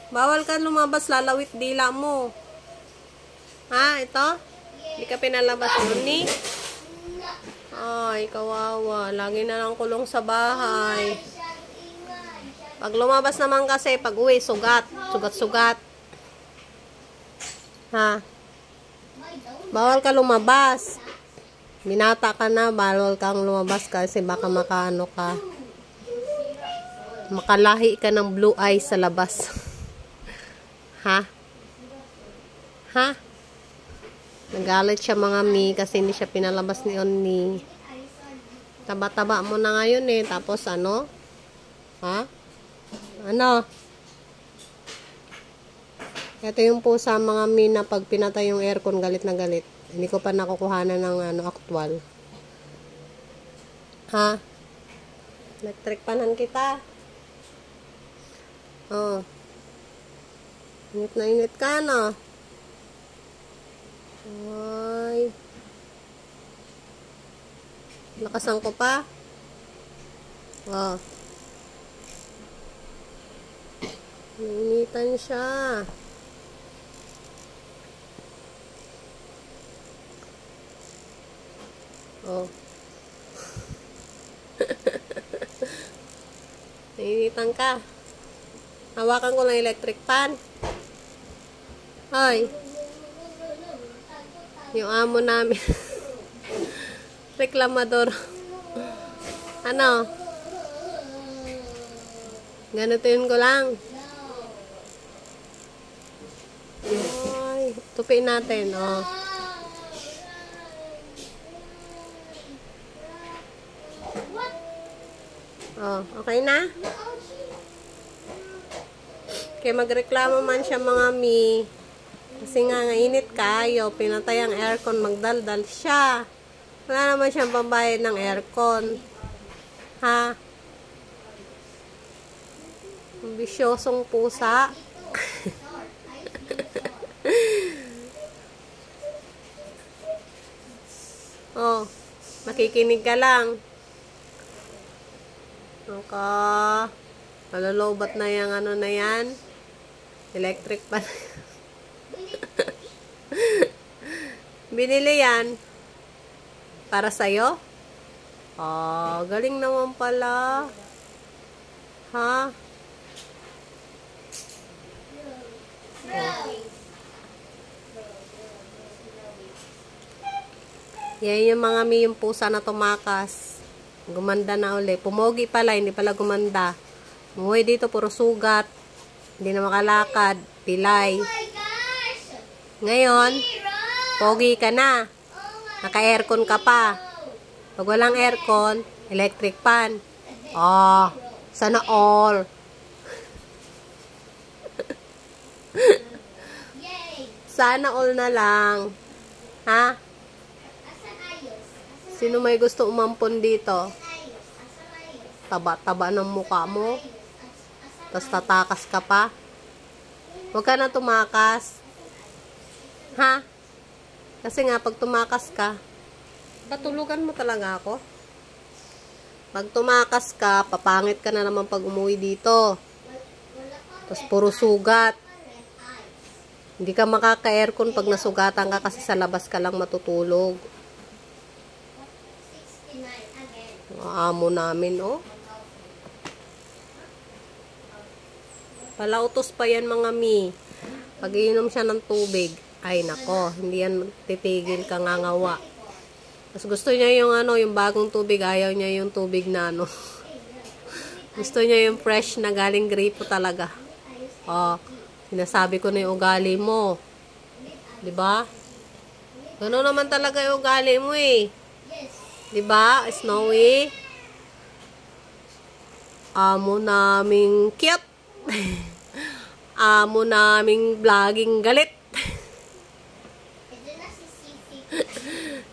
Bawal ka lumabas, lalawit dila mo. Ha, ito? Hindi ka pinalabas yun ni? Ay, kawawa. Lagi na lang kulong sa bahay. Pag lumabas naman kasi, pag uwi, sugat. Sugat-sugat. Ha? Bawal ka lumabas. Binata ka na, bawal kang lumabas kasi baka makaano ka. Makalahi ka ng blue eyes sa labas. Ha? Ha? Nagalit siya mga mi kasi hindi siya pinalabas ni Onni. Taba-taba mo na ngayon eh. Tapos ano? Ha? Ano? Ito yung pusa mga mi na pag pinatay yung aircon, galit na galit. Hindi ko pa nakukuhanan ng ano, actual. Ha? Electric panan kita. Oh. Init na init ka na. Ay. Lakasan ko pa. Oh. Nainitan siya. Oh. Nainitan ka. Hawakan ko ng electric pan. Ay. Yung amo namin. Reklamador. Ano? Ganutin ko lang. Ay. Tupiin natin. Oh. Oh. Okay na? Kaya magreklamo man siya mga mi. Kasi nga init kayo, pinatay ang aircon, magdaldal siya. Wala naman siyang pambayad ng aircon. Ha? Bisyosong pusa. Oh, makikinig ka lang. Okay. Malalobat na yung ano na yan. Electric pan. Binili yan para sa'yo? Oh, galing naman pala. Ha? Oh. Yan yung mga yung pusa na tumakas. Gumanda na uli. Pumogi pala, hindi pala gumanda. Umuwi dito, puro sugat. Hindi na makalakad. Pilay. Ngayon, pogi ka na. Naka-aircon ka pa. Pag walang aircon, electric pan. Oh, sana all. Sana all na lang. Ha? Sino may gusto umampon dito? Taba-taba ng mukha mo. Tapos tatakas ka pa. Huwag ka na tumakas. Ha? Kasi nga, pag tumakas ka, patulugan mo talaga ako. Pag tumakas ka, papangit ka na naman pag umuwi dito. Tapos puro sugat. Hindi ka makaka-aircon pag nasugatan ka kasi sa labas ka lang matutulog. Amo namin, oh. Palautos pa yan mga mi. Pag iinom siya ng tubig, ay nako, hindi yan titigil ka ngangawa. Tapos gusto niya yung ano, yung bagong tubig, ayaw niya yung tubig na ano. Gusto niya yung fresh na galing gripo talaga. Oh, sinasabi ko na yung ugali mo. 'Di ba? Gano'n naman talaga yung ugali mo eh. 'Di ba? Snowy. Amo naming cute. Amo naming vlogging galit.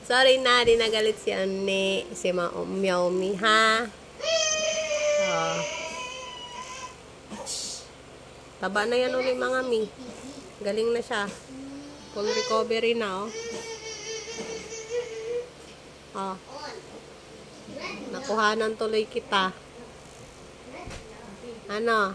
Sorry na, di nagalit si Anne, si Meowmi, ha? Oh. Taba na yan ulit mga mi. Galing na siya. Full recovery na, oh. Oh. Nakuhanan tuloy kita. Ano?